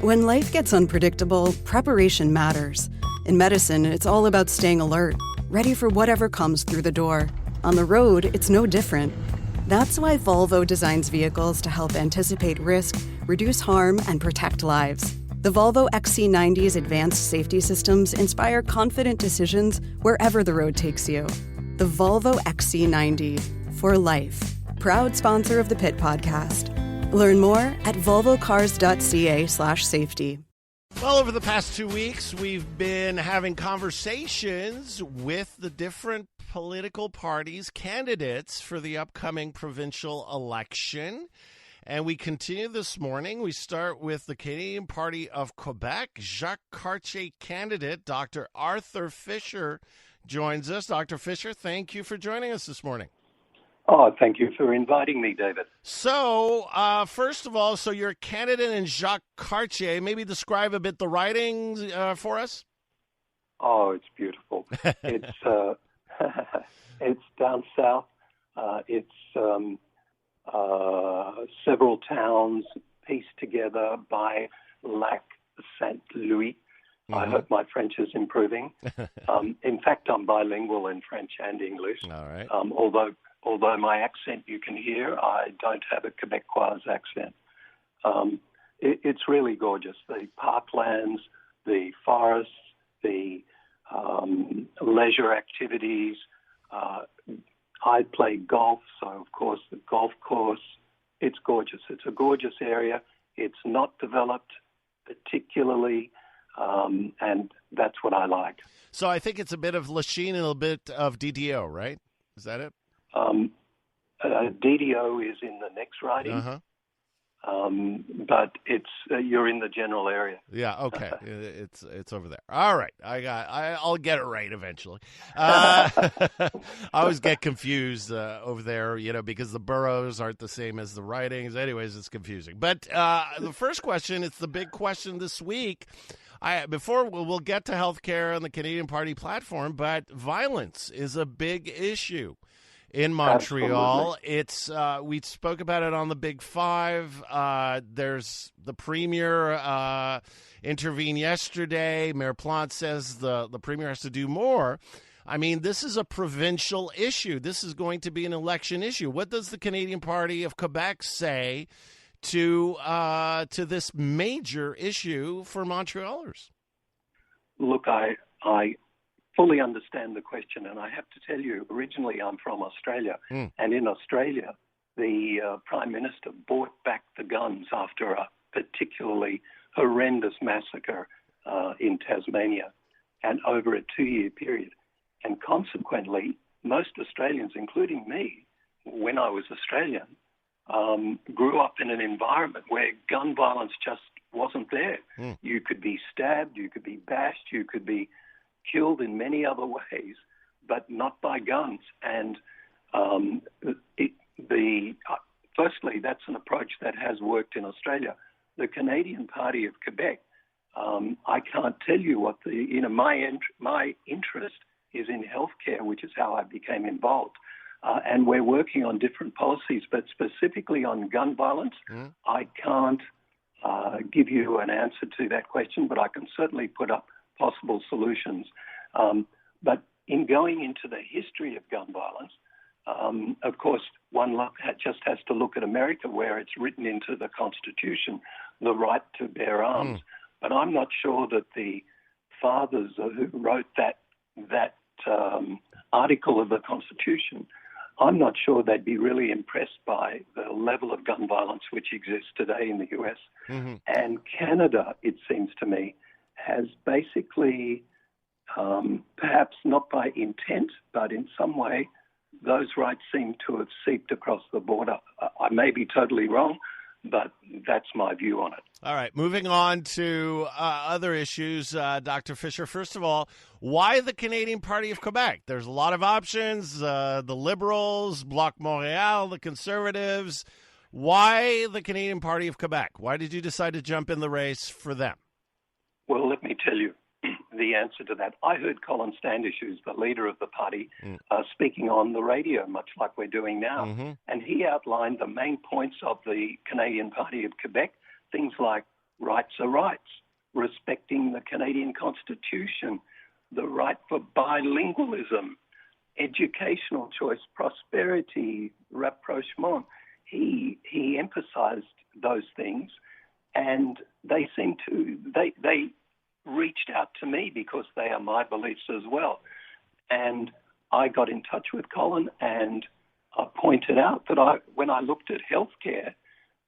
When life gets unpredictable, preparation matters. In medicine, it's all about staying alert, ready for whatever comes through the door. On the road, it's no different. That's why Volvo designs vehicles to help anticipate risk, reduce harm, and protect lives. The Volvo XC90's advanced safety systems inspire confident decisions wherever the road takes you. The Volvo XC90, for life. Proud sponsor of the Pit Podcast. Learn more at volvocars.ca/safety. Well, over the past 2 weeks, we've been having conversations with the different political parties' candidates for the upcoming provincial election. And we continue this morning. We start with the Canadian Party of Quebec. Jacques-Cartier candidate, Dr. Arthur Fischer, joins us. Dr. Fischer, thank you for joining us this morning. Oh, thank you for inviting me, David. So, first of all, so you're a candidate in Jacques-Cartier. Maybe describe a bit the riding for us. Oh, it's beautiful. It's it's down south. It's several towns pieced together by Lac Saint Louis. Mm-hmm. I hope my French is improving. In fact, I'm bilingual in French and English. All right. Although my accent you can hear, I don't have a Quebecois accent. It's really gorgeous. The parklands, the forests, the leisure activities. I play golf, so of course the golf course. It's gorgeous. It's a gorgeous area. It's not developed particularly, and that's what I like. So I think it's a bit of Lachine and a bit of DDO, right? Is that it? DDO is in the next riding, but it's you're in the general area. Yeah, okay, it's over there. All right, I'll get it right eventually. I always get confused over there, because the boroughs aren't the same as the ridings. Anyways, it's confusing. But the first question, it's the big question this week. Before we'll get to healthcare on the Canadian Party platform, but violence is a big issue in Montreal. Absolutely. It's we spoke about it on the Big Five. There's the premier intervened yesterday. Mayor Plante says the premier has to do more. I mean, this is a provincial issue. This is going to be an election issue. What does the Canadian Party of Quebec say to this major issue for Montrealers? Look, I fully understand the question, and I have to tell you, originally I'm from Australia, and in Australia, the Prime Minister bought back the guns after a particularly horrendous massacre in Tasmania, and over a 2-year period. And consequently, most Australians, including me, when I was Australian, grew up in an environment where gun violence just wasn't there. You could be stabbed, you could be bashed, you could be killed in many other ways, but not by guns. And firstly, that's an approach that has worked in Australia. The Canadian Party of Quebec, I can't tell you what my interest is in healthcare, which is how I became involved. And we're working on different policies, but specifically on gun violence, I can't give you an answer to that question, but I can certainly put up possible solutions. But in going into the history of gun violence, of course, one just has to look at America, where it's written into the Constitution, the right to bear arms. But I'm not sure that the fathers who wrote that article of the Constitution, I'm not sure they'd be really impressed by the level of gun violence which exists today in the U.S. And Canada, it seems to me, has basically, perhaps not by intent, but in some way, those rights seem to have seeped across the border. I may be totally wrong, but that's my view on it. All right, moving on to other issues, Dr. Fischer. First of all, why the Canadian Party of Quebec? There's a lot of options, the Liberals, Bloc Montréal, the Conservatives. Why the Canadian Party of Quebec? Why did you decide to jump in the race for them? Well, let me tell you the answer to that. I heard Colin Standish, who's the leader of the party, speaking on the radio, much like we're doing now. And he outlined the main points of the Canadian Party of Quebec, things like rights are rights, respecting the Canadian Constitution, the right for bilingualism, educational choice, prosperity, rapprochement. He emphasized those things, and they reached out to me because they are my beliefs as well. And I got in touch with Colin and I pointed out that when I looked at healthcare,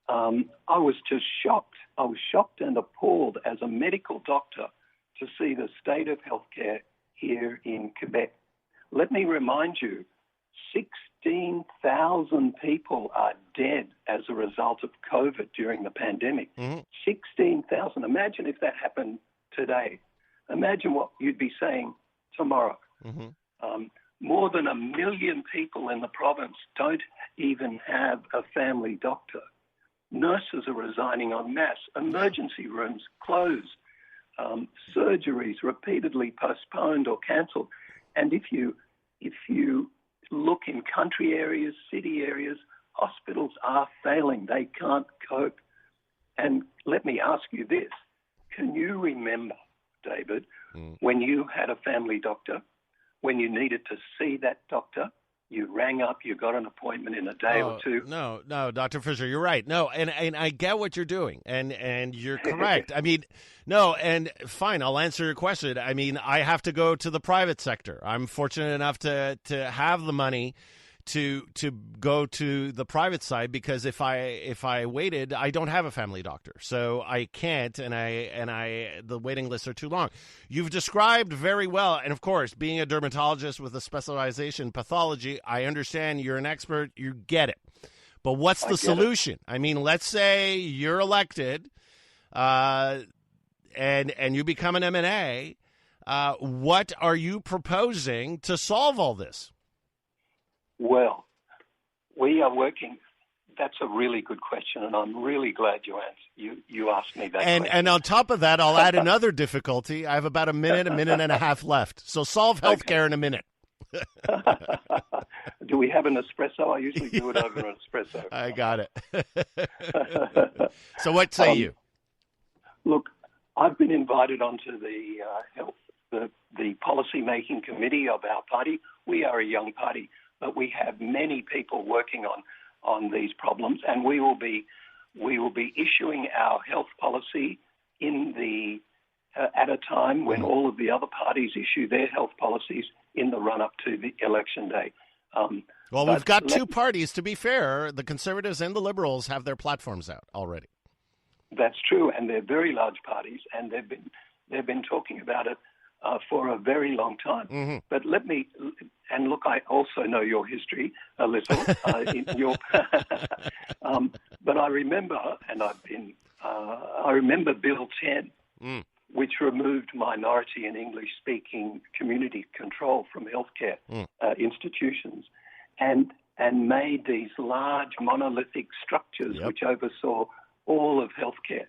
I was just shocked. I was shocked and appalled as a medical doctor to see the state of healthcare here in Quebec. Let me remind you, 16,000 people are dead as a result of COVID during the pandemic. 16,000. Imagine if that happened today. Imagine what you'd be saying tomorrow. More than 1 million people in the province don't even have a family doctor. Nurses are resigning en masse. Emergency rooms closed. Surgeries repeatedly postponed or cancelled. And if you look in country areas, city areas, hospitals are failing. They can't cope. And let me ask you this. Can you remember, David, when you had a family doctor, when you needed to see that doctor, you rang up, you got an appointment in a day or two? No, Dr. Fischer, you're right. No, and I get what you're doing, and you're correct. I mean, no, and fine, I'll answer your question. I mean, I have to go to the private sector. I'm fortunate enough to have the money to go to the private side, because if I waited, I don't have a family doctor, so I can't, and the waiting lists are too long. You've described very well, and of course, being a dermatologist with a specialization in pathology, I understand you're an expert, you get it. But what's the solution? I mean, let's say you're elected, and you become an M&A. What are you proposing to solve all this? Well, we are working. That's a really good question, and I'm really glad you asked me that question. And on top of that, I'll add another difficulty. I have about a minute and a half left. So solve healthcare in a minute. Do we have an espresso? I usually do it over an espresso. I got it. So what say you? Look, I've been invited onto the policy-making committee of our party. We are a young party, but we have many people working on these problems, and we will be issuing our health policy at a time when all of the other parties issue their health policies in the run-up to the election day. Well, we've got two parties, to be fair. The Conservatives and the Liberals have their platforms out already. That's true, and they're very large parties, and they've been talking about it for a very long time. But look, I also know your history a little. But I remember, I remember Bill 10, which removed minority and English-speaking community control from healthcare institutions, and made these large monolithic structures which oversaw all of healthcare.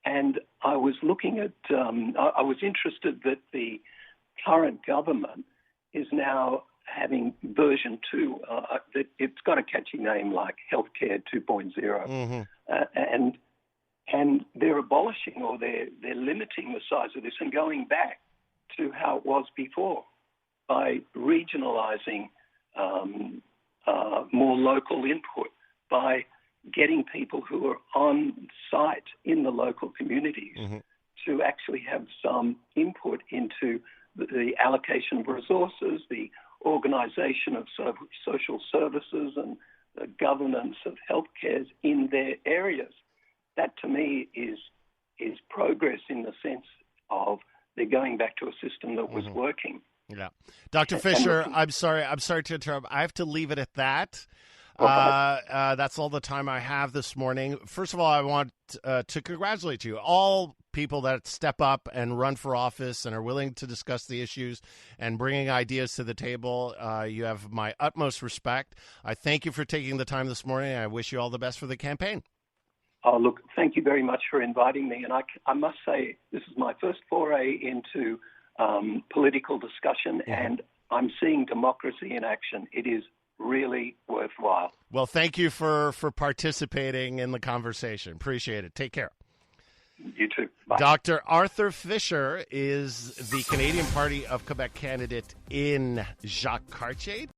And I was looking at, I was interested that the current government is now having version 2. That it's got a catchy name like Healthcare 2.0. And they're abolishing, or they're limiting the size of this and going back to how it was before by regionalising more local input, by getting people who are on site in the local communities to actually have some input into the allocation of resources, the organisation of social services, and the governance of healthcare in their areas. That, to me, is progress in the sense of they're going back to a system that was working. Yeah, Dr. Fischer, I'm sorry to interrupt. I have to leave it at that. That's all the time I have this morning. First of all, I want to congratulate you, all people that step up and run for office and are willing to discuss the issues and bringing ideas to the table. You have my utmost respect. I thank you for taking the time this morning. I wish you all the best for the campaign. Oh, look, thank you very much for inviting me. And I must say, this is my first foray into political discussion, and I'm seeing democracy in action. It is really worthwhile. Well, thank you for participating in the conversation. Appreciate it. Take care. You too. Bye. Dr. Arthur Fischer is the Canadian Party of Quebec candidate in Jacques-Cartier.